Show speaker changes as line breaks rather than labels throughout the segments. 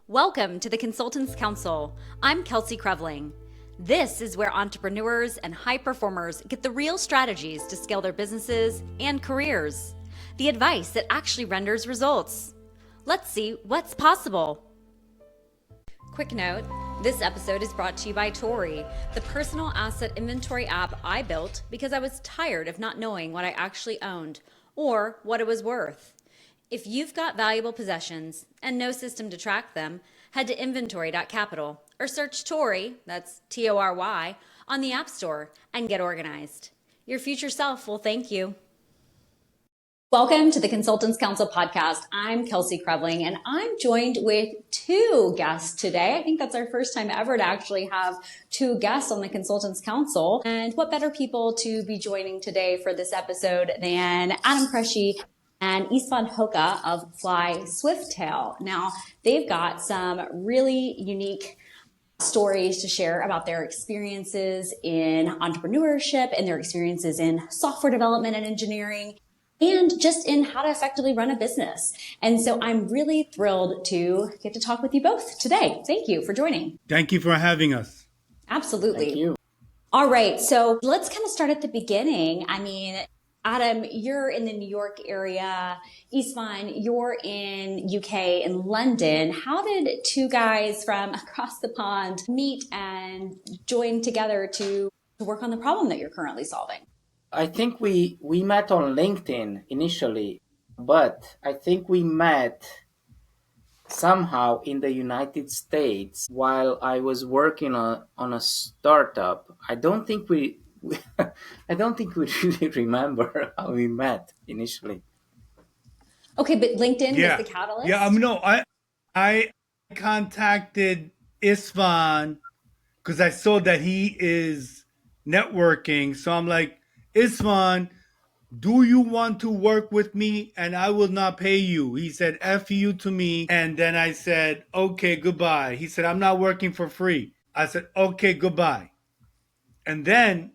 Welcome to the Consultants Counsel. I'm Kelsey Creveling. This is where entrepreneurs and high performers get the real strategies to scale their businesses and careers. The advice that actually renders results. Let's see what's possible. Quick note, this episode is brought to you by Tori, the personal asset inventory app I built because I was tired of not knowing what I actually owned or what it was worth. If you've got valuable possessions and no system to track them, head to inventory.capital or search Tori, that's T-O-R-Y, on the App Store and get organized. Your future self will thank you. Welcome to the Consultants Counsel podcast. I'm Kelsey Creveling, and I'm joined with two guests today. I think that's our first time ever to actually have two guests on the Consultants Counsel. And what better people to be joining today for this episode than Adam Qureshi and Istvan Hoka of Fly Swifttail. Now, they've got some really unique stories to share about their experiences in entrepreneurship and their experiences in software development and engineering, and just in how to effectively run a business. And so I'm really thrilled to get to talk with you both today. Thank you for joining.
Thank you for having us.
Absolutely.
Thank you.
All right. So let's kind of start at the beginning. I mean, Adam, you're in the New York area. Istvan, you're in UK, in London. How did two guys from across the pond meet and join together to work on the problem that you're currently solving?
I think we met on LinkedIn initially, but I think we met somehow in the United States while I was working on a startup. I don't think we really remember how we met initially.
Okay, but LinkedIn was the catalyst?
Yeah, no, I contacted Istvan because I saw that he is networking. So I'm like, Istvan, do you want to work with me and I will not pay you? He said, F you to me. And then I said, okay, goodbye. He said, I'm not working for free. I said, okay, goodbye. And then,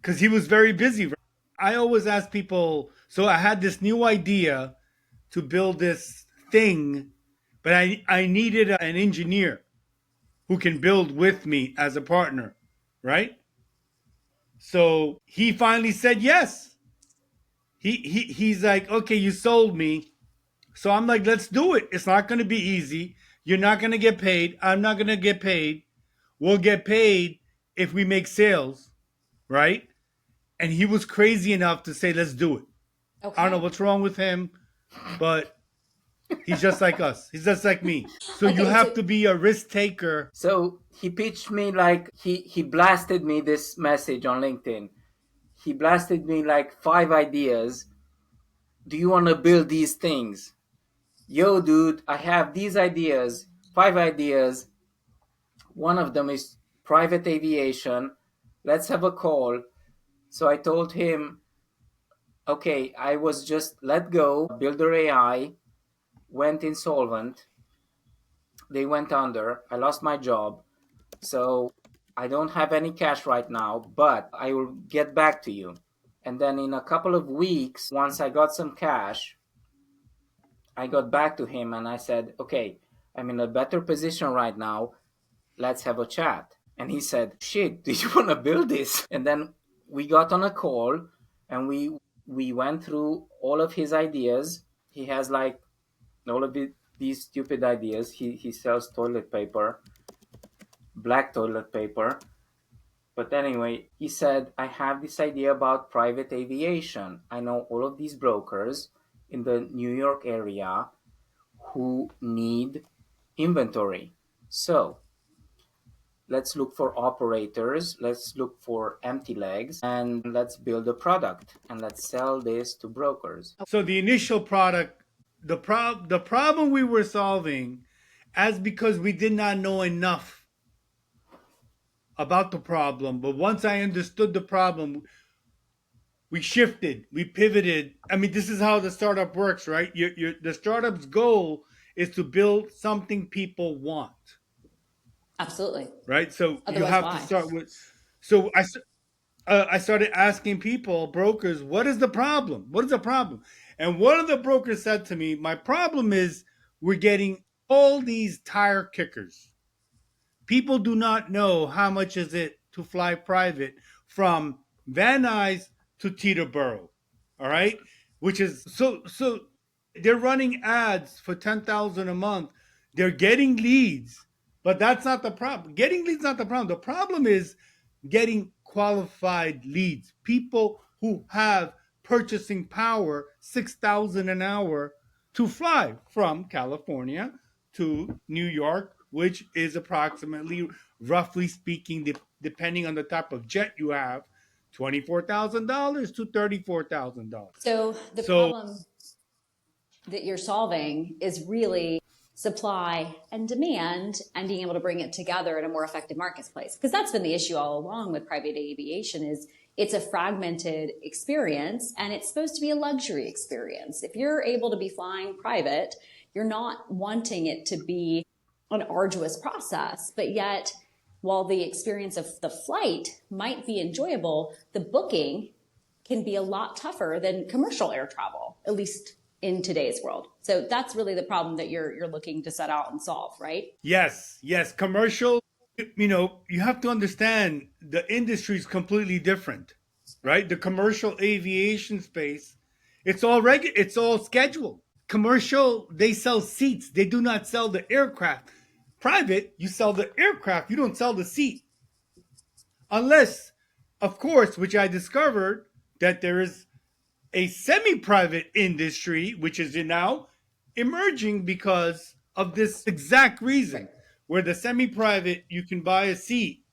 because he was very busy, right? I always ask people, so I had this new idea to build this thing, but I needed an engineer who can build with me as a partner, right? So he finally said yes. He's like, okay, you sold me. So I'm like, let's do it. It's not going to be easy. You're not going to get paid. I'm not going to get paid. We'll get paid if we make sales, right? And he was crazy enough to say, let's do it. Okay. I don't know what's wrong with him, but he's just like us. He's just like me. So okay, you have to be a risk taker.
So he pitched me like, he blasted me this message on LinkedIn. He blasted me like 5 ideas. Do you want to build these things? Yo, dude, I have these ideas, 5 ideas. One of them is private aviation. Let's have a call. So I told him, okay, I was just let go. Builder AI went insolvent. They went under. I lost my job. So I don't have any cash right now, but I will get back to you. And then in a couple of weeks, once I got some cash, I got back to him and I said, okay, I'm in a better position right now. Let's have a chat. And he said, shit, do you want to build this? And then we got on a call and we went through all of his ideas. He has like all of these stupid ideas. He sells toilet paper, black toilet paper. But anyway, he said, I have this idea about private aviation. I know all of these brokers in the New York area who need inventory. So let's look for operators, let's look for empty legs, and let's build a product and let's sell this to brokers.
So the initial product, the problem we were solving, as because we did not know enough about the problem, but once I understood the problem, we shifted, we pivoted. I mean, this is how the startup works, right? The startup's goal is to build something people want.
Absolutely.
Right? So otherwise, you have to start with. So I started asking people, brokers, what is the problem? What is the problem? And one of the brokers said to me, my problem is we're getting all these tire kickers. People do not know how much is it to fly private from Van Nuys to Teterboro. All right, which is so they're running ads for 10,000 a month. They're getting leads, but that's not the problem. Getting leads not the problem. The problem is getting qualified leads. People who have purchasing power, 6,000 an hour to fly from California to New York, which is approximately, roughly speaking, depending on the type of jet you have, $24,000 to $34,000.
So the
So
problem that you're solving is really supply and demand and being able to bring it together in a more effective marketplace, because that's been the issue all along with private aviation. Is it's a fragmented experience and it's supposed to be a luxury experience. If you're able to be flying private, you're not wanting it to be an arduous process, but yet while the experience of the flight might be enjoyable, the booking can be a lot tougher than commercial air travel, at least in today's world. So that's really the problem that you're looking to set out and solve, right?
yes, commercial. You have to understand the industry is completely different, right? The commercial aviation space, it's all scheduled. Commercial, they sell seats. They do not sell the aircraft. Private, you sell the aircraft. You don't sell the seat. Unless, of course, which I discovered that there is a semi-private industry, which is now emerging because of this exact reason, where the semi-private, you can buy a seat,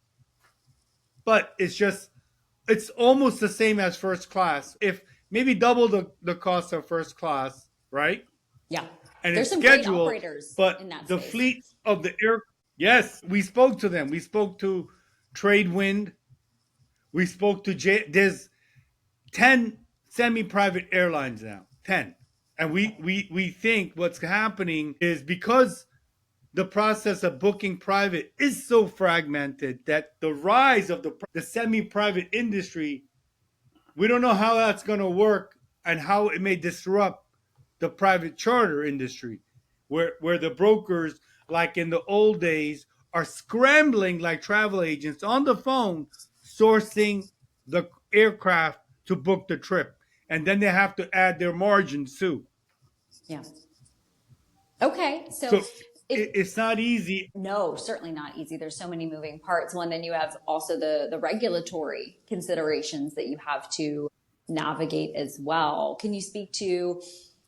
but it's almost the same as first class, if maybe double the cost of first class, right?
Yeah.
And
There's
it's
some great
scheduled,
operators
but
in that
the
space.
fleet of the air, yes, we spoke to them. We spoke to Tradewind. We spoke to there's 10 semi-private airlines now. 10. And we think what's happening is because the process of booking private is so fragmented that the rise of the semi-private industry, we don't know how that's going to work and how it may disrupt the private charter industry, where the brokers, like in the old days, are scrambling like travel agents on the phone, sourcing the aircraft to book the trip. And then they have to add their margins too.
Yeah. Okay. So
So
if
it's not easy.
no, certainly not easy. There's so many moving parts. Well, and then you have also the regulatory considerations that you have to navigate as well. Can you speak to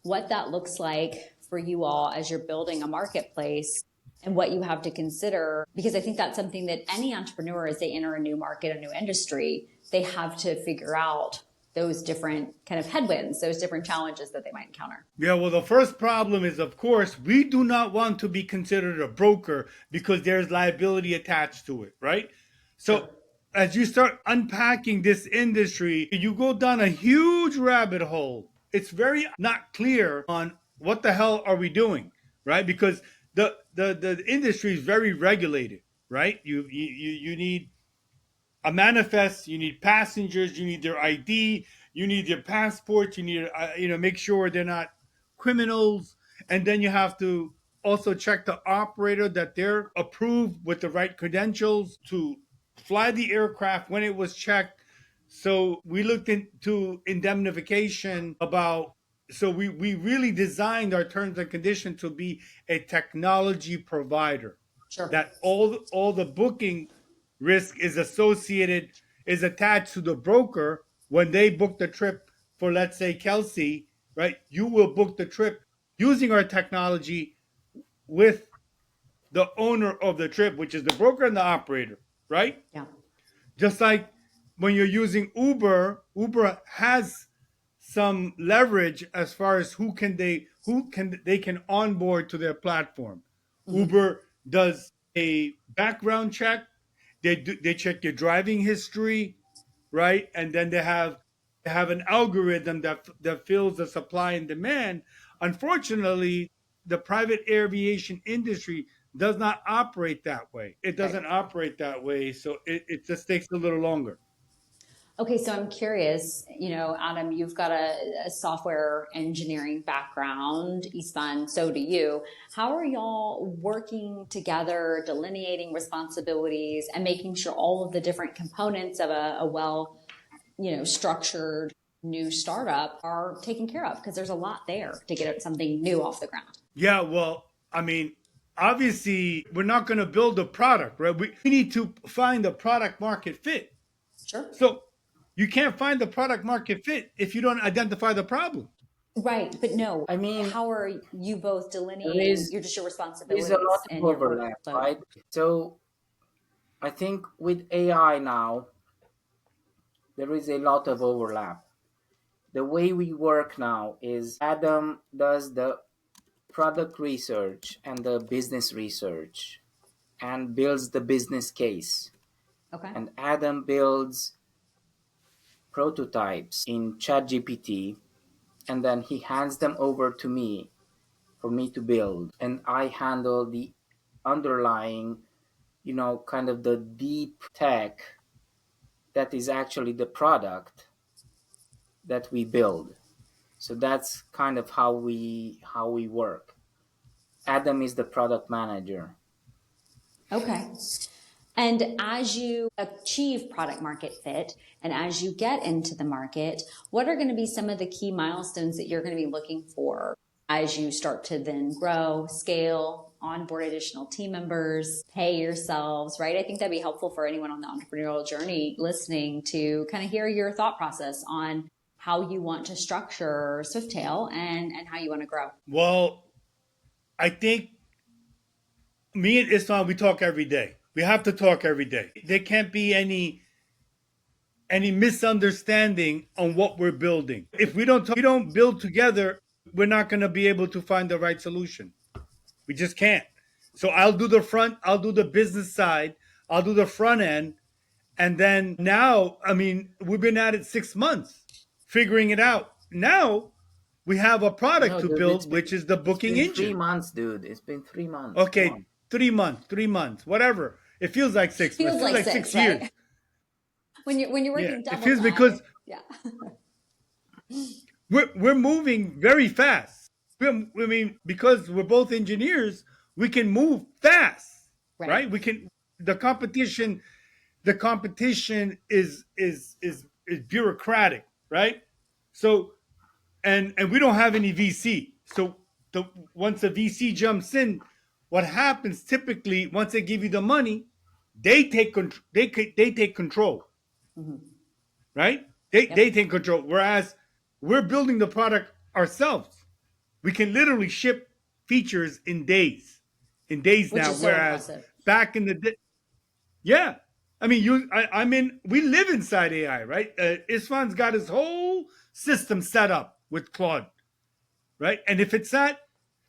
what that looks like for you all as you're building a marketplace and what you have to consider? Because I think that's something that any entrepreneur, as they enter a new market, a new industry, they have to figure out those different kind of headwinds, those different challenges that they might encounter.
Yeah, well, the first problem is, of course, we do not want to be considered a broker because there's liability attached to it, right? So, as you start unpacking this industry, you go down a huge rabbit hole. It's very not clear on what the hell are we doing, right? Because the industry is very regulated, right? You need a manifest, you need passengers, you need their ID, you need their passports, you need make sure they're not criminals, and then you have to also check the operator that they're approved with the right credentials to fly the aircraft when it was checked. So we looked into indemnification about, so we really designed our terms and conditions to be a technology provider.
Sure.
That all the booking risk is attached to the broker when they book the trip for, let's say, Kelsey, right? You will book the trip using our technology with the owner of the trip, which is the broker and the operator, right?
Yeah.
Just like when you're using Uber has some leverage as far as who they can onboard to their platform. Mm-hmm. Uber does a background check. They check your driving history, right? And then they have an algorithm that fills the supply and demand. Unfortunately, the private aviation industry does not operate that way. It doesn't operate that way, so it just takes a little longer.
Okay, so I'm curious, Adam, you've got a software engineering background, Istvan, so do you. How are y'all working together, delineating responsibilities and making sure all of the different components of a well, structured new startup are taken care of? Because there's a lot there to get something new off the ground.
Yeah, well, I mean, obviously, we're not going to build a product, right? We need to find the product market fit.
Sure.
So you can't find the product market fit if you don't identify the problem.
Right, but no,
I mean,
how are you both
there
delineating
is
your
there's a lot
responsibilities
of
and your
overlap,
workload?
right? So I think with AI now, there is a lot of overlap. The way we work now is Adam does the product research and the business research and builds the business case.
Okay.
And Adam builds prototypes in ChatGPT, and then he hands them over to me for me to build. And I handle the underlying, kind of the deep tech that is actually the product that we build. So that's kind of how we work. Adam is the product manager.
Okay. And as you achieve product market fit and as you get into the market, what are going to be some of the key milestones that you're going to be looking for as you start to then grow, scale, onboard additional team members, pay yourselves, right? I think that'd be helpful for anyone on the entrepreneurial journey listening to kind of hear your thought process on how you want to structure Swifttail and how you want to grow.
Well, I think me and Islam, we talk every day. We have to talk every day. There can't be any misunderstanding on what we're building. If we don't build together, we're not going to be able to find the right solution. We just can't. So I'll do the front, I'll do the business side, I'll do the front end. And then now, I mean, we've been at it 6 months figuring it out. Now we have a product
No,
to
dude,
build, which is the
it's
booking
been three
engine.
months, dude. It's been 3 months. Come
Okay,
on.
3 months, whatever. It feels like six. It
Feels
feels
like
like
six,
6 years.
right? When you're
Yeah,
working
it
double
feels
time.
because
Yeah.
we're moving very fast. I mean, because we're both engineers, we can move fast,
Right.
right? We can. The competition, the competition is bureaucratic, right? So and we don't have any VC. So the once the VC jumps in, what happens typically once they give you the money, they take control,
Mm-hmm.
right? They
Yep.
take control. Whereas we're building the product ourselves. We can literally ship features in days
Which
now.
is so
Whereas
impressive.
back in the day, yeah. I mean, I mean, we live inside AI, right? Istvan's got his whole system set up with Claude, right? And if it's not,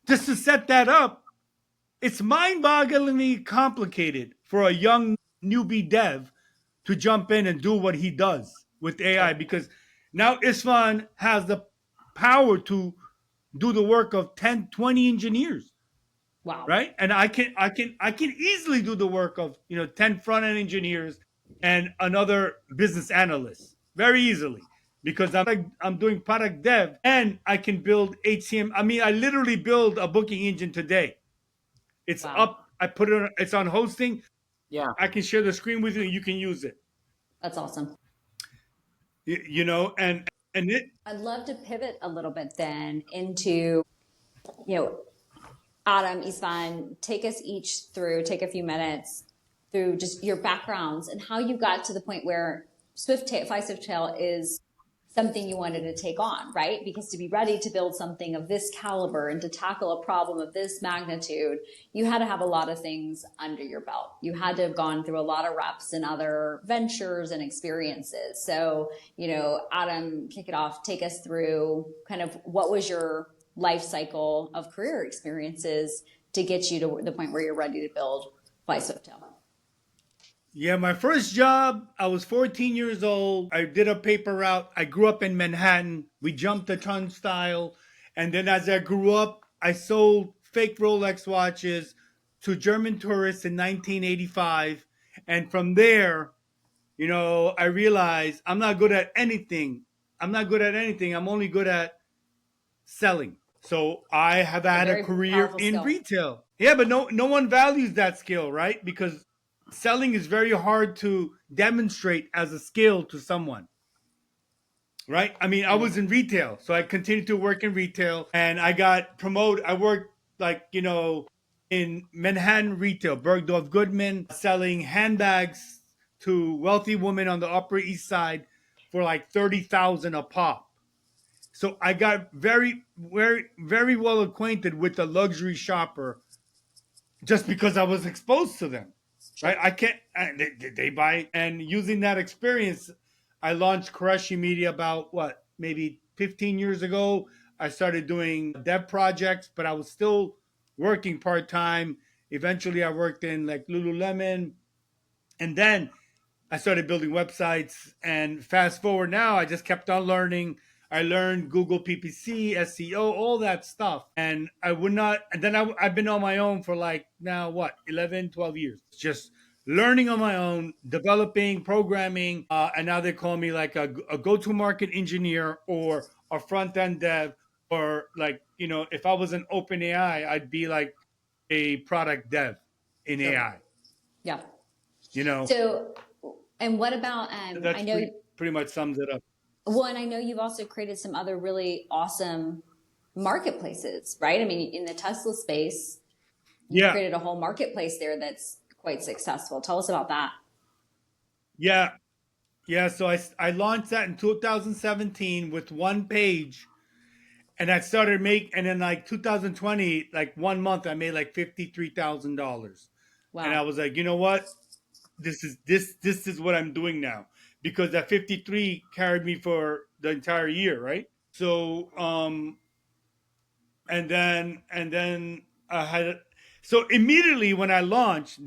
just to set that up, it's mind-bogglingly complicated for a young newbie dev to jump in and do what he does with AI
Sure.
because now Istvan has the power to do the work of 10, 20 engineers,
Wow.
right? And I can easily do the work of 10 front end engineers and another business analyst very easily because I'm doing product dev and I can build HCM. I mean, I literally build a booking engine today. It's
Wow.
up. I put it. It's on hosting.
Yeah.
I can share the screen with you. You can use it.
That's awesome.
And it.
I'd love to pivot a little bit then into, you know, Adam, Istvan, take us each through, take a few minutes through just your backgrounds and how you got to the point where Fly Swifttail is something you wanted to take on, right? Because to be ready to build something of this caliber and to tackle a problem of this magnitude, you had to have a lot of things under your belt. You had to have gone through a lot of reps and other ventures and experiences. So, Adam, kick it off. Take us through kind of what was your life cycle of career experiences to get you to the point where you're ready to build Fly Swifttail.
Yeah, my first job, I was 14 years old. I did a paper route. I grew up in Manhattan. We jumped the turnstile. And then as I grew up, I sold fake Rolex watches to German tourists in 1985. And from there, I realized I'm not good at anything. I'm only good at selling. So I have
A
had a
very
career
powerful
in
skill.
retail. Yeah, but no one values that skill, right? Because selling is very hard to demonstrate as a skill to someone. Right? I mean, I
Right.
was in retail, so I continued to work in retail and I got promoted. I worked like, in Manhattan retail, Bergdorf Goodman, selling handbags to wealthy women on the Upper East Side for like 30,000 a pop. So I got very well acquainted with the luxury shopper just because I was exposed to them, right?
Sure.
I can't. They buy, and using that experience, I launched Qureshi Media about what, maybe 15 years ago. I started doing dev projects, but I was still working part time. Eventually, I worked in like Lululemon, and then I started building websites. And fast forward now, I just kept on learning. I learned Google PPC, SEO, all that stuff. And I would not, and then I've been on my own for like now, what, 11, 12 years. Just learning on my own, developing, programming. And now they call me like a go to market engineer or a front end dev. Or like, if I was an open AI, I'd be like a product dev in
Sure.
AI.
Yeah.
You know,
So, and what about, I
that's
know,
pretty much sums it up.
well, and I know you've also created some other really awesome marketplaces, right? I mean, in the Tesla space, you've
Yeah,
created a whole marketplace there that's quite successful. Tell us about that.
yeah, yeah. So I launched that in 2017 with one page, and I started and then like 2020, like 1 month, I made like $53,000, and I
Wow.
was like, you know what? This is what I'm doing now, because that 53 carried me for the entire year, right? So and then I had, so immediately when I launched,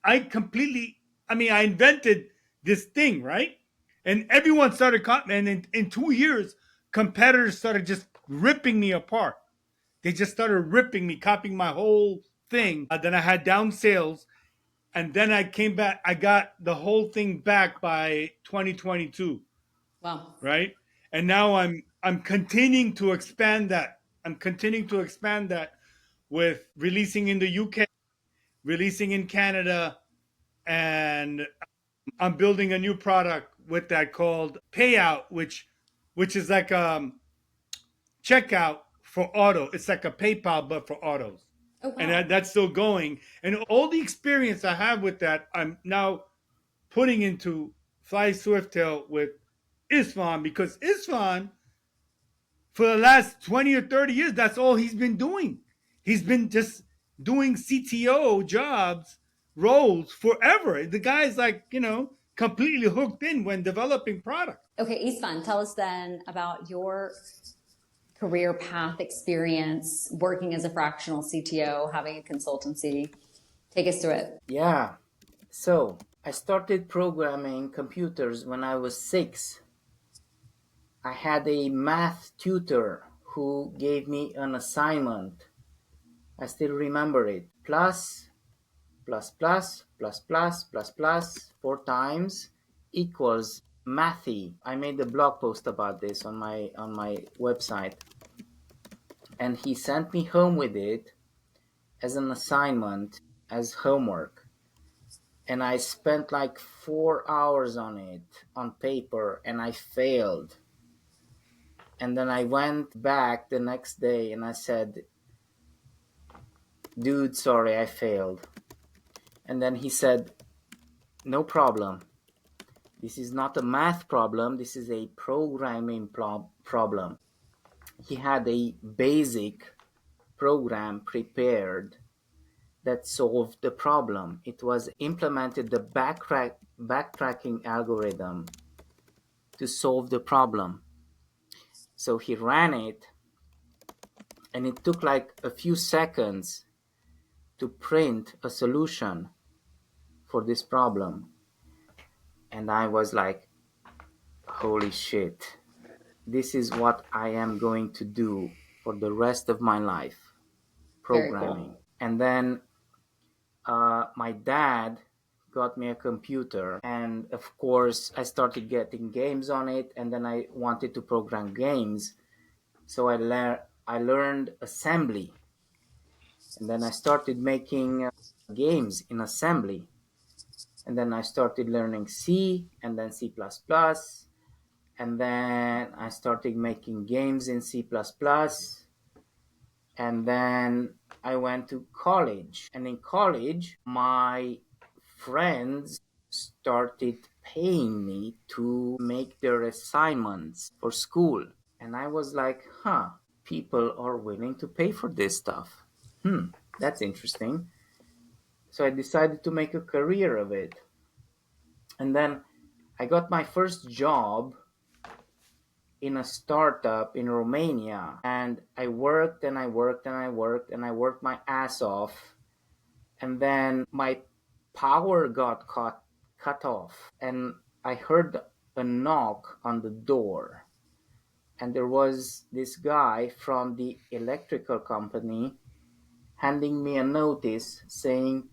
I completely, I mean, I invented this thing, right? And everyone started and in 2 years, competitors started just ripping me apart. They just started ripping me, copying my whole thing. Then I had down sales, and then I came back. I got the whole thing back by 2022,
Wow.
right? And now I'm continuing to expand that. I'm continuing to expand that with releasing in the UK, releasing in Canada, and I'm building a new product with that called Payout, which is like checkout for auto. It's like a PayPal but for autos.
Oh,
And
wow.
that's still going. And all the experience I have with that, I'm now putting into Fly Swifttail with Istvan, because Istvan, for the last 20 or 30 years, that's all he's been doing. He's been just doing CTO jobs, roles forever. The guy's like, completely hooked in when developing product.
Okay, Istvan, tell us then about your career path experience working as a fractional CTO, having a consultancy. Take us through it.
Yeah. So I started programming computers when I was 6. I had a math tutor who gave me an assignment. I still remember it. Plus, plus, plus, plus, plus, plus, plus, 4 times equals mathy. I made a blog post about this on my website. And he sent me home with it as an assignment, as homework. And I spent like 4 hours on it on paper, and I failed. And then I went back the next day and I said, dude, sorry, I failed. And then he said, no problem. This is not a math problem. This is a programming problem. He had a basic program prepared that solved the problem. It was implemented the backtracking algorithm to solve the problem. So he ran it, and it took like a few seconds to print a solution for this problem. And I was like, holy shit, this is what I am going to do for the rest of my life,
Very
programming.
cool.
And then my dad got me a computer, and of course I started getting games on it, and then I wanted to program games. So I learned assembly, and then I started making games in assembly, and then I started learning C, and then C++, and then I started making games in C++, and then I went to college. And in college, my friends started paying me to make their assignments for school. And I was like, huh, people are willing to pay for this stuff. That's interesting. So I decided to make a career of it. And then I got my first job in a startup in Romania, and I worked and I worked and I worked and I worked my ass off, and then my power got cut off, and I heard a knock on the door, and there was this guy from the electrical company handing me a notice saying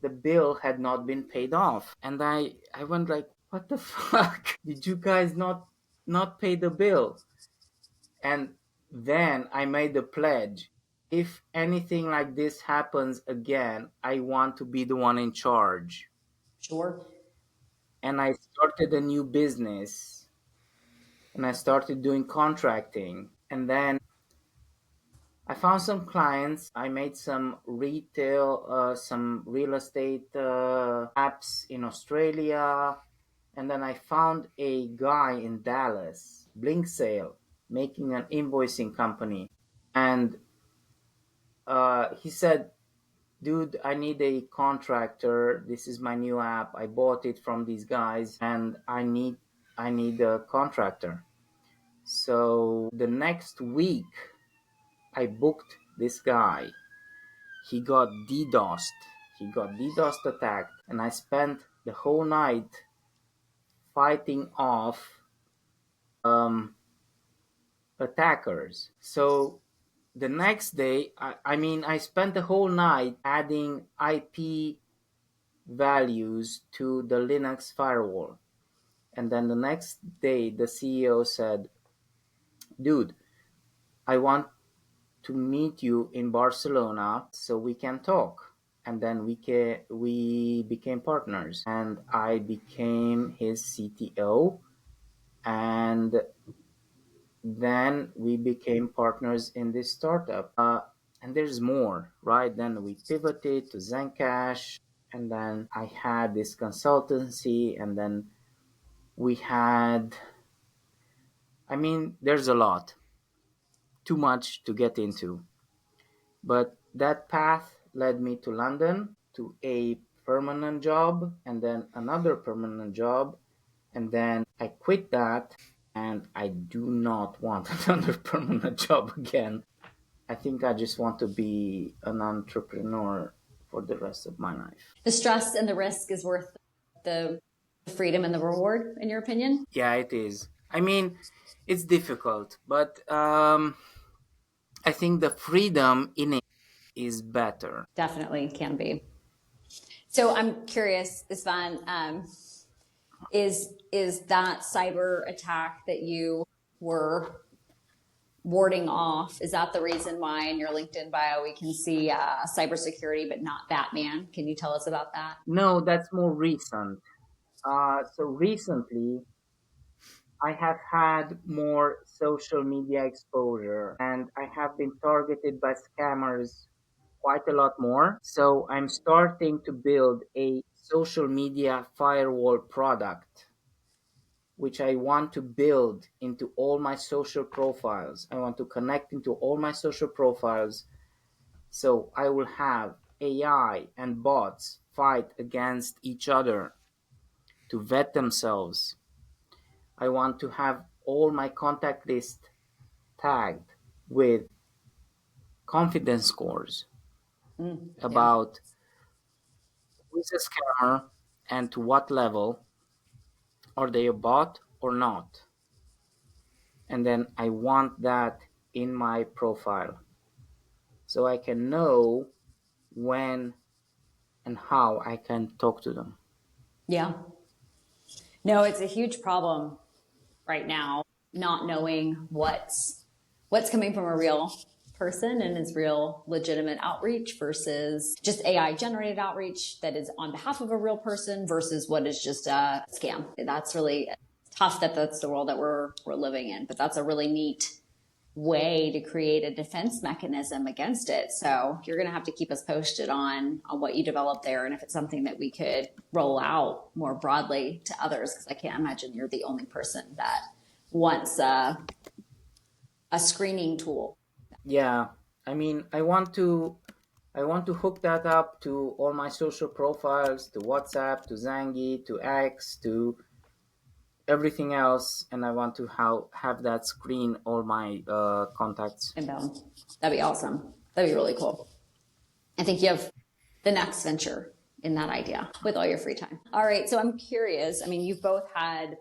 the bill had not been paid off. And I went like, what the fuck? Did you guys not pay the bill? And then I made the pledge. If anything like this happens again, I want to be the one in charge.
Sure.
And I started a new business, and I started doing contracting. And then I found some clients. I made some retail, some real estate apps in Australia. And then I found a guy in Dallas, Blink Sale, making an invoicing company. And he said, dude, I need a contractor. This is my new app. I bought it from these guys, and I need a contractor. So the next week I booked this guy. He got DDoSed. He got DDoSed attacked, and I spent the whole night fighting off attackers. So the next day, I spent the whole night adding IP values to the Linux firewall. And then the next day, the CEO said, dude, I want to meet you in Barcelona so we can talk. And then we became partners, and I became his CTO, and then we became partners in this startup. And there's more, right? Then we pivoted to Zencash, and then I had this consultancy, and then we had, there's a lot, too much to get into. But that path led me to London, to a permanent job, and then another permanent job. And then I quit that, and I do not want another permanent job again. I think I just want to be an entrepreneur for the rest of my life.
The stress and the risk is worth the freedom and the reward, in your opinion?
Yeah, it is. It's difficult, but I think the freedom in it is better.
Definitely can be. So I'm curious, Istvan, is that cyber attack that you were warding off, is that the reason why in your LinkedIn bio we can see cybersecurity but not Batman? Can you tell us about that?
No, that's more recent. So recently, I have had more social media exposure, and I have been targeted by scammers quite a lot more. So I'm starting to build a social media firewall product, which I want to build into all my social profiles. I want to connect into all my social profiles. So I will have AI and bots fight against each other to vet themselves. I want to have all my contact list tagged with confidence scores about who is a scammer and to what level, are they a bot or not. And then I want that in my profile so I can know when and how I can talk to them.
Yeah. No, it's a huge problem right now, not knowing what's coming from a real person and is real legitimate outreach versus just AI generated outreach that is on behalf of a real person versus what is just a scam. That's really tough that that's the world that we're living in, but that's a really neat way to create a defense mechanism against it. So you're going to have to keep us posted on what you develop there and if it's something that we could roll out more broadly to others, because I can't imagine you're the only person that wants a screening tool.
Yeah, I mean, I want to hook that up to all my social profiles, to WhatsApp, to Zangi, to X, to everything else, and I want to have that screen all my contacts.
Inbound. That'd be awesome. That'd be really cool. I think you have the next venture in that idea with all your free time. All right. So I'm curious. I mean, you've both had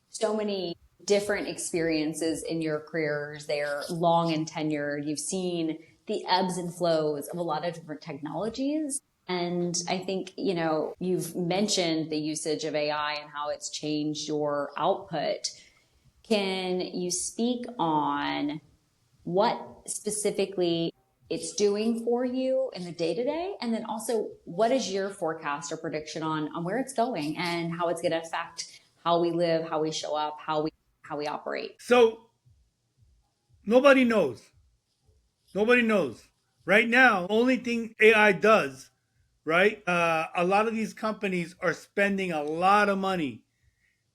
so many different experiences in your careers. They're long and tenured. You've seen the ebbs and flows of a lot of different technologies. And I think, you've mentioned the usage of AI and how it's changed your output. Can you speak on what specifically it's doing for you in the day to day? And then also, what is your forecast or prediction on where it's going and how it's going to affect how we live, how we show up, how we operate?
So nobody knows. Nobody knows. Right now, only thing AI does, right? A lot of these companies are spending a lot of money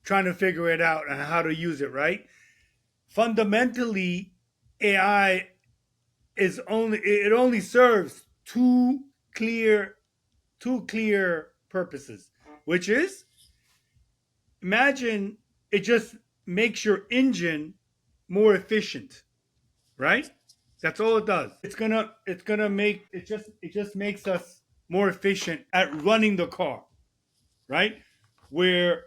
trying to figure it out and how to use it, right? Fundamentally, AI only serves two clear purposes, which is, imagine it just makes your engine more efficient, right? That's all it does. It's gonna make it just makes us more efficient at running the car, right? Where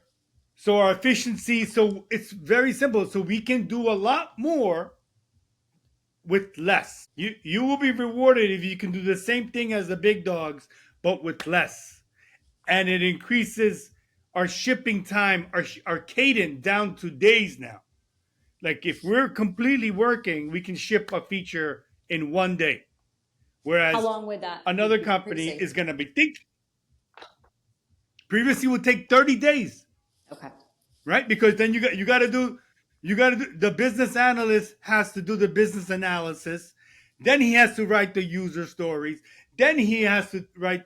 so our efficiency, so it's very simple. So we can do a lot more with less. You will be rewarded if you can do the same thing as the big dogs, but with less. And it increases our shipping time, our cadence down to days now. Like if we're completely working, we can ship a feature in one day. Whereas
How long would that
another
be
company
previously?
is going to be previously would take 30 days,
Okay.
right? Because then you got to do the business analyst has to do the business analysis, then he has to write the user stories, then he has to write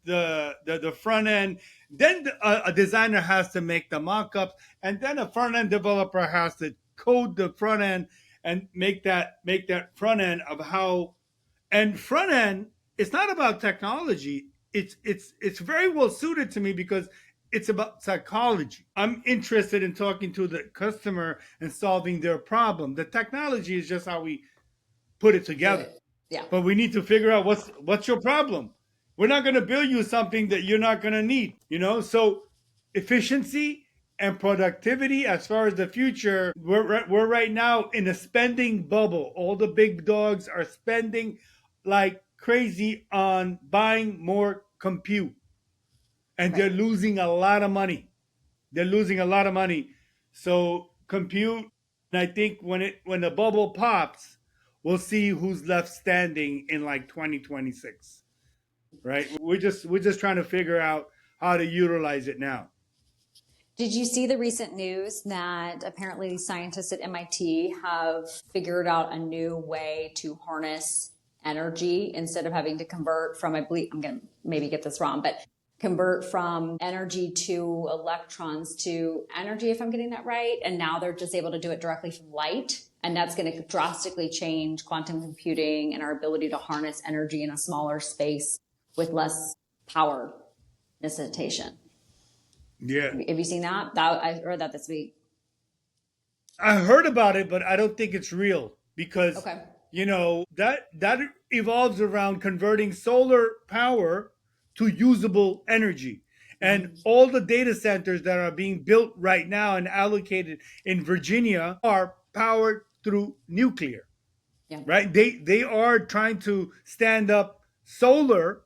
the front end, then a designer has to make the mock-ups, and then a front end developer has to code the front end and make that front end of how. And front end, it's not about technology. It's very well suited to me because it's about psychology. I'm interested in talking to the customer and solving their problem. The technology is just how we put it
Do
together.
it. Yeah.
But we need to figure out what's your problem. We're not going to build you something that you're not going to need, So efficiency and productivity as far as the future, we're right now in a spending bubble. All the big dogs are spending like crazy on buying more compute. And they're
Right.
losing a lot of money. They're losing a lot of money. So compute, and I think when the bubble pops, we'll see who's left standing in like 2026. Right? We're just trying to figure out how to utilize it now.
Did you see the recent news that apparently scientists at MIT have figured out a new way to harness energy instead of having to convert from, I believe, I'm going to maybe get this wrong, but convert from energy to electrons to energy, if I'm getting that right. And now they're just able to do it directly from light. And that's going to drastically change quantum computing and our ability to harness energy in a smaller space with less power necessitation.
Yeah.
Have you seen that? I read that this week.
I heard about it, but I don't think it's real because
Okay.
that evolves around converting solar power to usable energy. And all the data centers that are being built right now and allocated in Virginia are powered through nuclear.
Yeah.
Right? They are trying to stand up solar,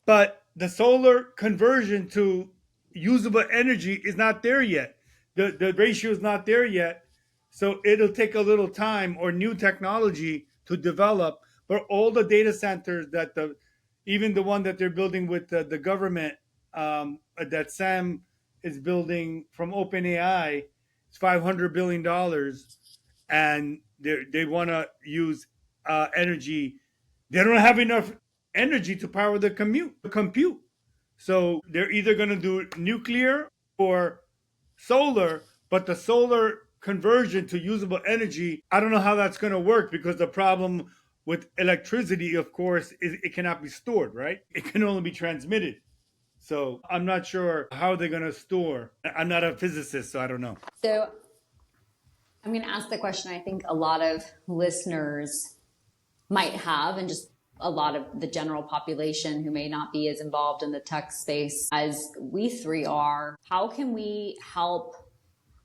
but the solar conversion to usable energy is not there yet. The ratio is not there yet. So it'll take a little time or new technology to develop. But all the data centers that even the one that they're building with the government, that Sam is building from OpenAI, it's $500 billion, and they want to use energy. They don't have enough energy to power the compute. So they're either going to do nuclear or solar, but the solar conversion to usable energy, I don't know how that's going to work, because the problem with electricity, of course, is it cannot be stored, right? It can only be transmitted. So I'm not sure how they're going to store. I'm not a physicist, so I don't know.
So I'm going to ask the question I think a lot of listeners might have, and just a lot of the general population who may not be as involved in the tech space as we three are. How can we help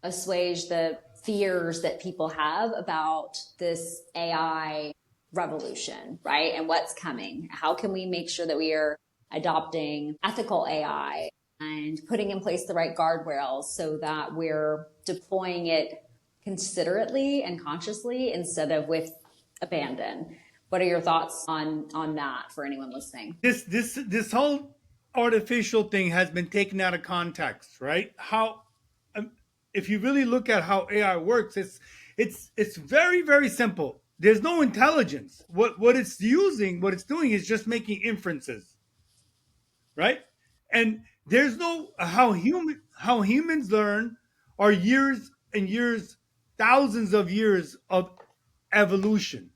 assuage the fears that people have about this AI revolution, right? And what's coming? How can we make sure that we are adopting ethical AI and putting in place the right guardrails so that we're deploying it considerately and consciously instead of with abandon? What are your thoughts on that for anyone listening?
This whole artificial thing has been taken out of context, right? How if you really look at how AI works, it's very, very simple. There's no intelligence. What it's using, what it's doing is just making inferences, right? And there's no how humans learn are years and years, thousands of years of evolution,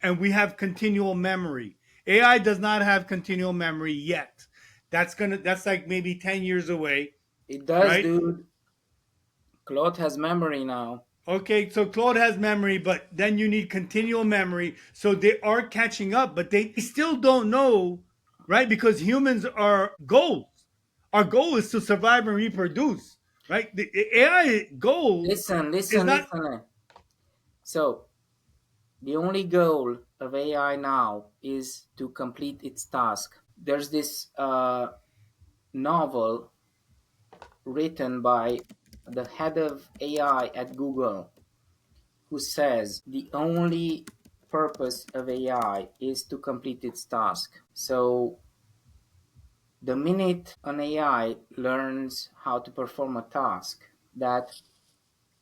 and we have continual memory. AI does not have continual memory yet. That's like maybe 10 years away,
It does,
right?
dude. Claude has memory now.
Okay, so Claude has memory, but then you need continual memory. So they are catching up, but they still don't know, right? Because humans are goals. Our goal is to survive and reproduce, right? The AI goal
Listen,
is
listen,
not.
listen. So, the only goal of AI now is to complete its task. There's this novel written by the head of AI at Google, who says the only purpose of AI is to complete its task. So the minute an AI learns how to perform a task, that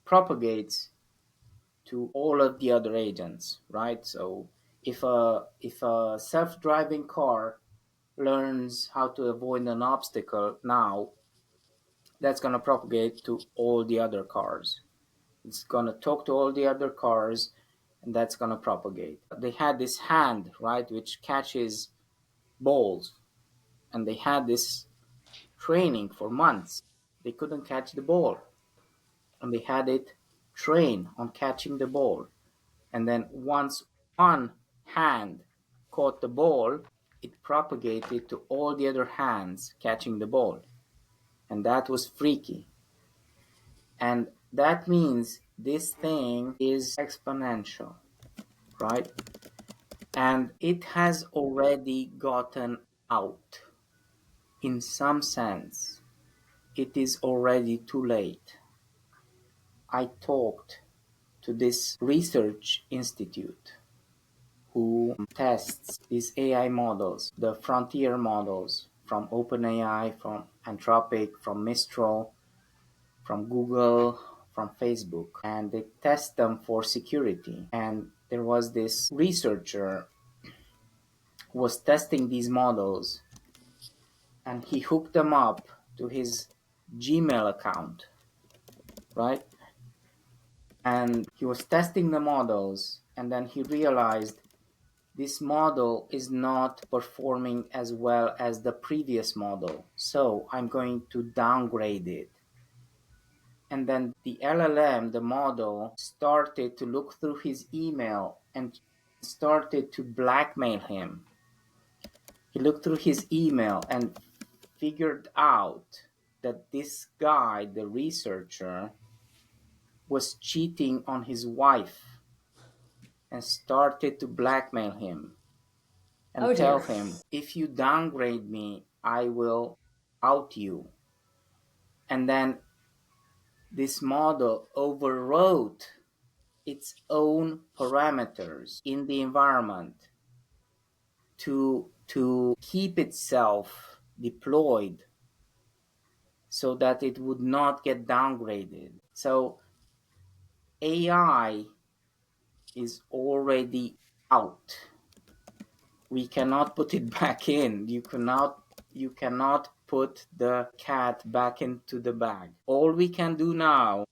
propagates to all of the other agents, right? So if a self-driving car learns how to avoid an obstacle now, that's going to propagate to all the other cars. It's going to talk to all the other cars, and that's going to propagate. They had this hand, right, which catches balls, and they had this training for months. They couldn't catch the ball, and they had it train on catching the ball. And then once one hand caught the ball, it propagated to all the other hands catching the ball. And that was freaky. And that means this thing is exponential, right? And it has already gotten out. In some sense, it is already too late. I talked to this research institute who tests these AI models, the frontier models from OpenAI, from Anthropic, from Mistral, from Google, from Facebook, and they test them for security. And there was this researcher who was testing these models, and he hooked them up to his Gmail account, right? And he was testing the models, and then he realized this model is not performing as well as the previous model, so I'm going to downgrade it. And then the LLM, the model, started to look through his email and started to blackmail him. He looked through his email and figured out that this guy, the researcher, was cheating on his wife and started to blackmail him and
Oh
tell
dear.
him, if you downgrade me, I will out you. And then this model overrode its own parameters in the environment to keep itself deployed so that it would not get downgraded. So AI is already out. We cannot put it back in. You cannot put the cat back into the bag. All we can do now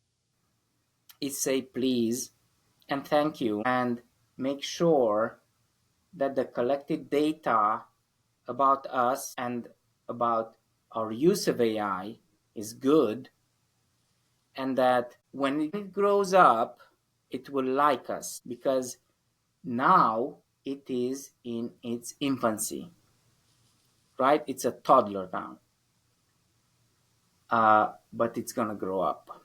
is say please and thank you and make sure that the collected data about us and about our use of AI is good, and that when it grows up, it will like us, because now it is in its infancy, right? It's a toddler now, but it's gonna grow up.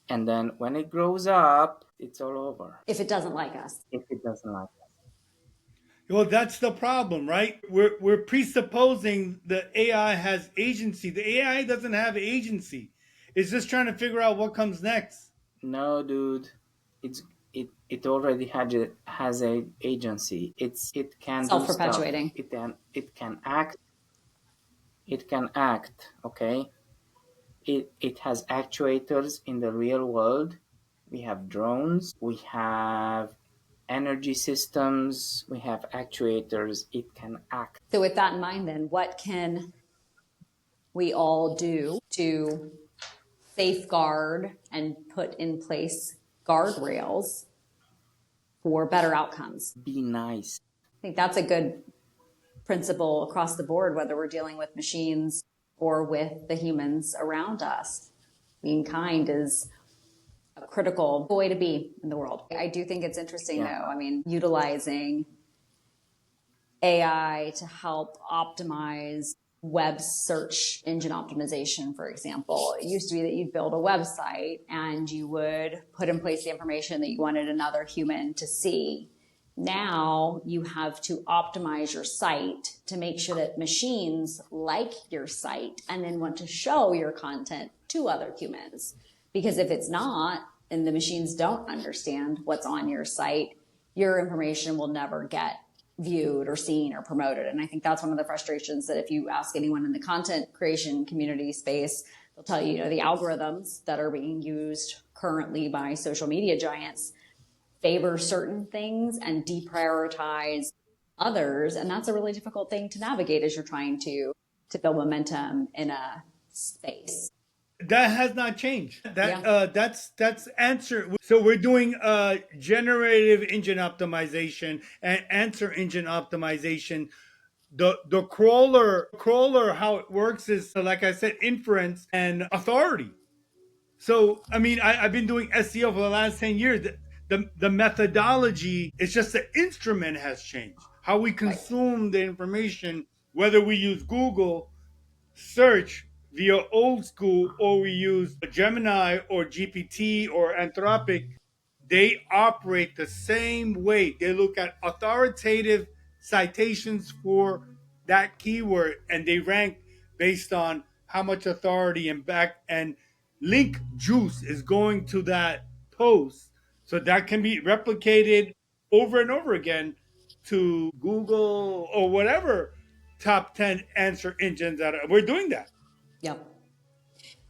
And then when it grows up, it's all over.
If it doesn't like us.
If it doesn't like us.
Well, that's the problem, right? We're presupposing the AI has agency. The AI doesn't have agency. It's just trying to figure out what comes next.
No, dude, it already has a agency. It can do stuff.
Self-perpetuating.
It can act. It can act. Okay. It has actuators in the real world. We have drones. We have energy systems. We have actuators. It can act.
So with that in mind, then, what can we all do to safeguard and put in place guardrails for better outcomes?
Be nice.
I think that's a good principle across the board, whether we're dealing with machines or with the humans around us. Being kind is a critical way to be in the world. I do think it's interesting, though. I mean, utilizing AI to help optimize web search engine optimization, for example. It used to be that you'd build a website and you would put in place the information that you wanted another human to see. Now you have to optimize your site to make sure that machines like your site and then want to show your content to other humans. Because if it's not, and the machines don't understand what's on your site, your information will never get viewed or seen or promoted. And I think that's one of the frustrations that if you ask anyone in the content creation community space, they'll tell you, the algorithms that are being used currently by social media giants favor certain things and deprioritize others. And that's a really difficult thing to navigate as you're trying to build momentum in a space.
That has not changed. That's answer. So we're doing generative engine optimization and answer engine optimization. The crawler, how it works is, like I said, inference and authority. So I mean, I've been doing SEO for the last 10 years. The methodology, it's just the instrument has changed. How we consume the information, whether we use Google search via old school or we use Gemini or GPT or Anthropic, they operate the same way. They look at authoritative citations for that keyword and they rank based on how much authority and back and link juice is going to that post. So that can be replicated over and over again to Google or whatever top 10 answer engines that we're doing that.
Yep.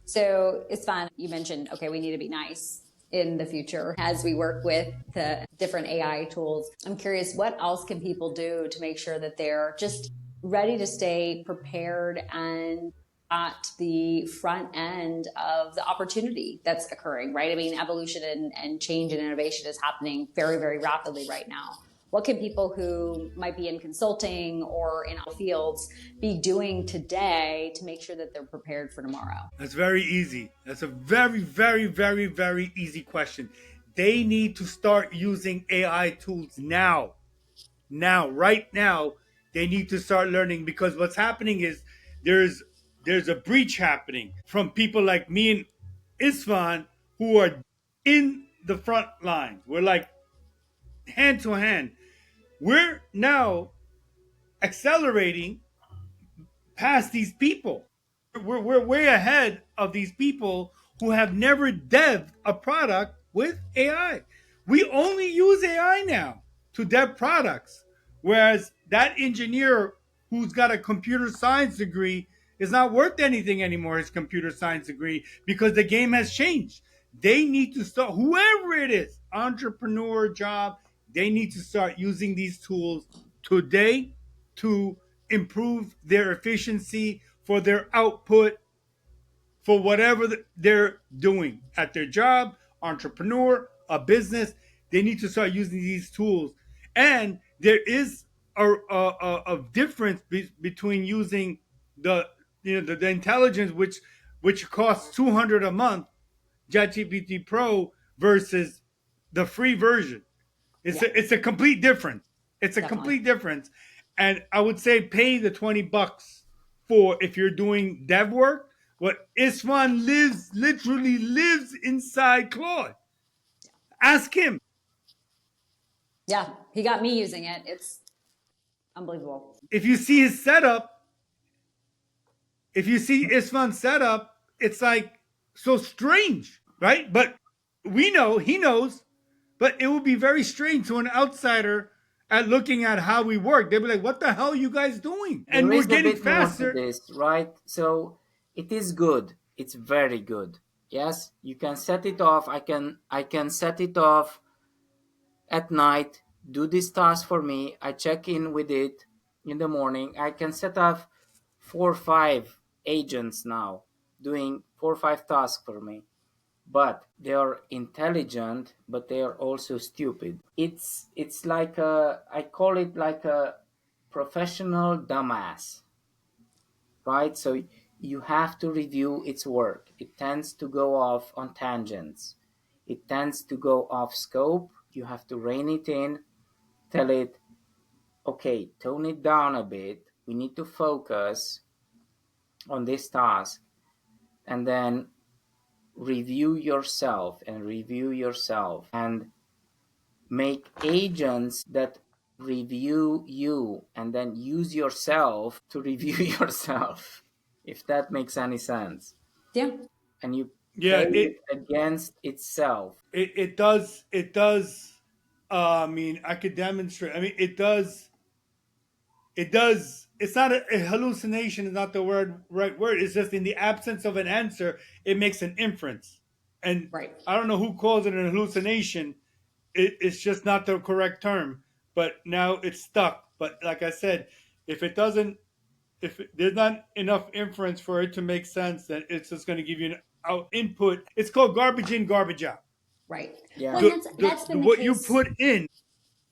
So Istvan, you mentioned, okay, we need to be nice in the future as we work with the different AI tools. I'm curious, what else can people do to make sure that they're just ready to stay prepared and at the front end of the opportunity that's occurring, right? I mean, evolution and change and innovation is happening very, very rapidly right now. What can people who might be in consulting or in fields be doing today to make sure that they're prepared for tomorrow?
That's very easy. That's a very, very, very, very easy question. They need to start using AI tools now. Right now, they need to start learning, because what's happening is there's a breach happening from people like me and Istvan who are in the front lines. We're like hand to hand. We're now accelerating past these people. We're way ahead of these people who have never devved a product with AI. We only use AI now to dev products, whereas that engineer who's got a computer science degree is not worth anything anymore, his computer science degree, because the game has changed. They need to start, whoever it is, entrepreneur job, they need to start using these tools today to improve their efficiency for their output for whatever they're doing at their job, entrepreneur, a business. They need to start using these tools. And there is a difference between using the the intelligence which costs 200 a month, ChatGPT Pro, versus the free version. It's a complete difference. It's a
Definitely.
complete difference. And I would say pay the $20 for if you're doing dev work. What Istvan literally lives inside Claude. Ask him.
Yeah, he got me using it. It's unbelievable.
If you see his setup, if you see Istvan's setup, it's like so strange, right? But we know, he knows, but it would be very strange to an outsider at looking at how we work. They'd be like, what the hell are you guys doing? And
There
we're
is a
getting
bit more to
faster.
this, right? So it is good. It's very good. Yes, you can set it off. I can set it off at night. Do this task for me. I check in with it in the morning. I can set up 4 or 5 agents now doing 4 or 5 tasks for me. But they are intelligent, but they are also stupid. It's like I call it like a professional dumbass, right? So you have to review its work. It tends to go off on tangents. It tends to go off scope. You have to rein it in, tell it, okay, tone it down a bit. We need to focus on this task, and then review yourself and make agents that review you and then use yourself to review yourself, if that makes any sense.
Yeah.
And you
Yeah,
play it against itself.
it does. It does. I mean, I could demonstrate. I mean, it does. It does. It's not a hallucination. Is not the right word. It's just in the absence of an answer, it makes an inference. And
Right.
I don't know who calls it an hallucination. It's just not the correct term. But now it's stuck. But like I said, if it doesn't, if there's not enough inference for it to make sense, then it's just going to give you an out input. It's called garbage in, garbage out.
Right.
Yeah.
Well, that's been the
What
case.
you put in,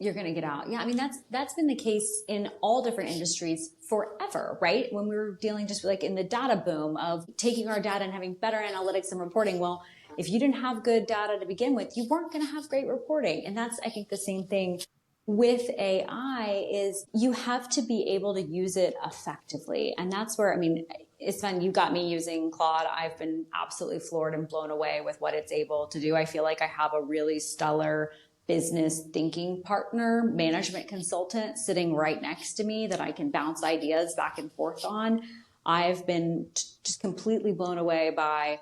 You're going to get out. Yeah, I mean that's been the case in all different industries forever, right? When we were dealing just like in the data boom of taking our data and having better analytics and reporting. Well, if you didn't have good data to begin with, you weren't going to have great reporting. And that's, I think, the same thing with AI is you have to be able to use it effectively. And that's where, I mean, Istvan, you got me using Claude. I've been absolutely floored and blown away with what it's able to do. I feel like I have a really stellar business thinking partner, management consultant sitting right next to me that I can bounce ideas back and forth on. I've been just completely blown away by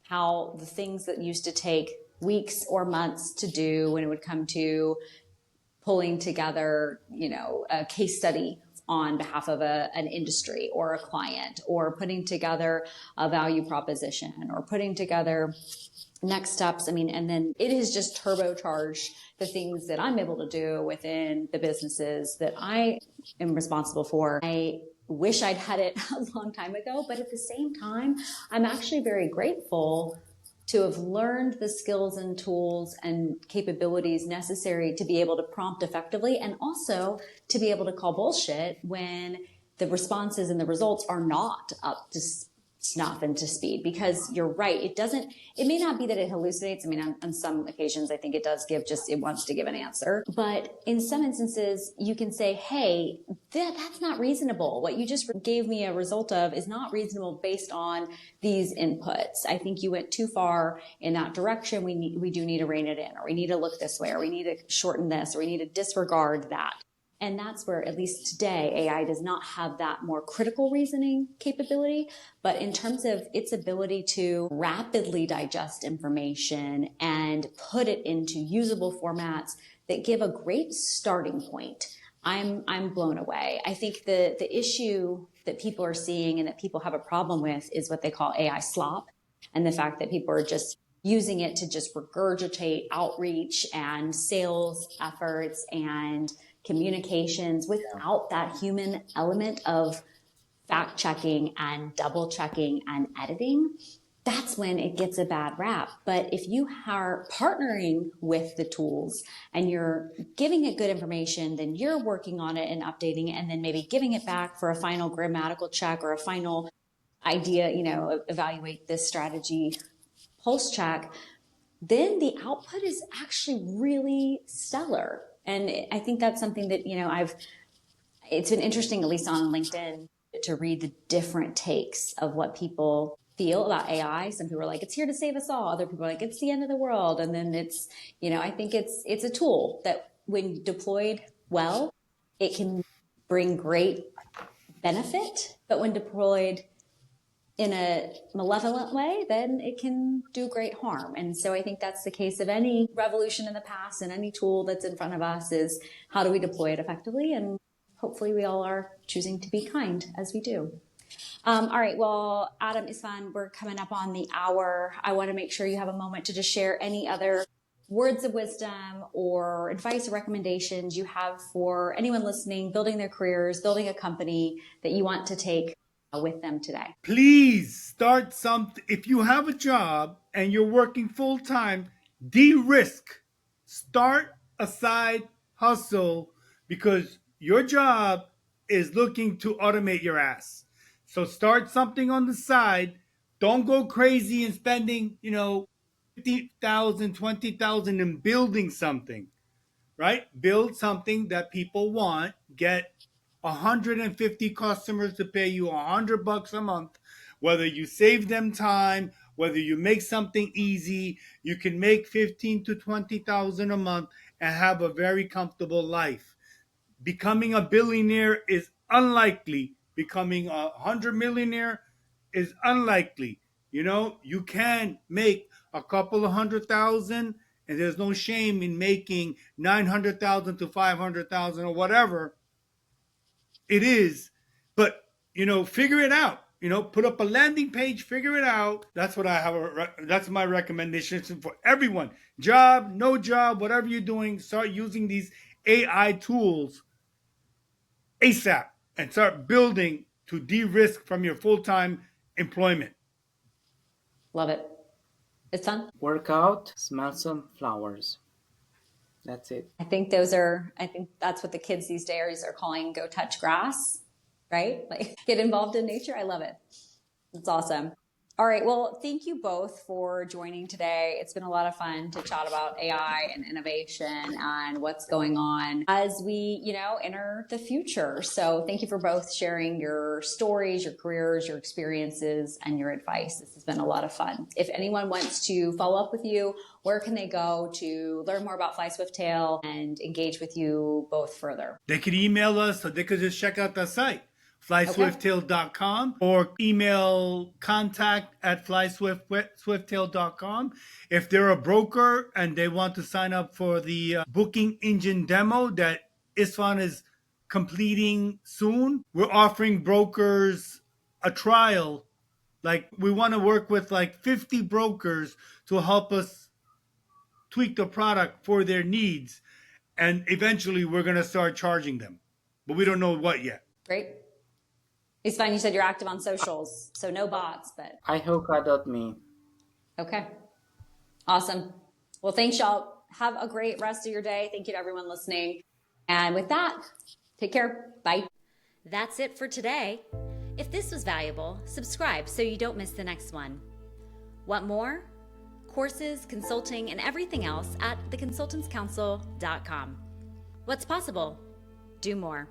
how the things that used to take weeks or months to do when it would come to pulling together, a case study on behalf of an industry or a client, or putting together a value proposition, or putting together next steps. I mean, and then it has just turbocharged the things that I'm able to do within the businesses that I am responsible for. I wish I'd had it a long time ago, but at the same time, I'm actually very grateful to have learned the skills and tools and capabilities necessary to be able to prompt effectively, and also to be able to call bullshit when the responses and the results are not up to snuff and to speed. Because you're right, it may not be that it hallucinates. I mean, on some occasions, I think it does it wants to give an answer. But in some instances, you can say, hey, that's not reasonable. What you just gave me a result of is not reasonable based on these inputs. I think you went too far in that direction. We do need to rein it in, or we need to look this way, or we need to shorten this, or we need to disregard that. And that's where, at least today, AI does not have that more critical reasoning capability. But in terms of its ability to rapidly digest information and put it into usable formats that give a great starting point, I'm blown away. I think the issue that people are seeing and that people have a problem with is what they call AI slop, and the fact that people are just using it to just regurgitate outreach and sales efforts and communications without that human element of fact checking and double checking and editing. That's when it gets a bad rap. But if you are partnering with the tools and you're giving it good information, then you're working on it and updating it, and then maybe giving it back for a final grammatical check or a final idea, evaluate this strategy pulse check, then the output is actually really stellar. And I think that's something that, it's been interesting, at least on LinkedIn, to read the different takes of what people feel about AI. Some people are like, it's here to save us all. Other people are like, it's the end of the world. And then it's, I think it's a tool that when deployed well, it can bring great benefit, but when deployed in a malevolent way, then it can do great harm. And so I think that's the case of any revolution in the past, and any tool that's in front of us is how do we deploy it effectively? And hopefully we all are choosing to be kind as we do. All right. Well, Adam, Istvan, we're coming up on the hour. I want to make sure you have a moment to just share any other words of wisdom or advice or recommendations you have for anyone listening, building their careers, building a company that you want to take with them today.
Please start something. If you have a job and you're working full time, de-risk. Start a side hustle, because your job is looking to automate your ass. So start something on the side. Don't go crazy and spending, 50,000, 20,000 in building something, right? Build something that people want. Get 150 customers to pay you $100 a month. Whether you save them time, whether you make something easy, you can make 15 to 20,000 a month and have a very comfortable life. Becoming a billionaire is unlikely. Becoming a 100 millionaire is unlikely. You can make a couple of 100,000, and there's no shame in making 900,000 to 500,000 or whatever it is. But figure it out. Put up a landing page, figure it out. That's what I have. That's my recommendation for everyone. Job, no job, whatever you're doing, start using these AI tools ASAP and start building to de-risk from your full-time employment.
Love it. It's done.
Work out, smell some flowers. That's it.
I think that's what the kids these days are calling go touch grass, right? Like, get involved in nature. I love it. It's awesome. All right. Well, thank you both for joining today. It's been a lot of fun to chat about AI and innovation and what's going on as we, enter the future. So thank you for both sharing your stories, your careers, your experiences, and your advice. This has been a lot of fun. If anyone wants to follow up with you, where can they go to learn more about Fly Swifttail and engage with you both further?
They could email us, or they could just check out the site, flyswifttail.com, or email contact@flyswifttail.com. If they're a broker and they want to sign up for the booking engine demo that Istvan is completing soon, we're offering brokers a trial. Like, we want to work with 50 brokers to help us tweak the product for their needs. And eventually we're going to start charging them, but we don't know what yet.
Great. It's fine. You said you're active on socials, so no bots, but
ihoka.me.
Okay. Awesome. Well, thanks, y'all. Have a great rest of your day. Thank you to everyone listening. And with that, take care. Bye.
That's it for today. If this was valuable, subscribe so you don't miss the next one. Want more? Courses, consulting, and everything else at theconsultantscouncil.com. What's possible? Do more.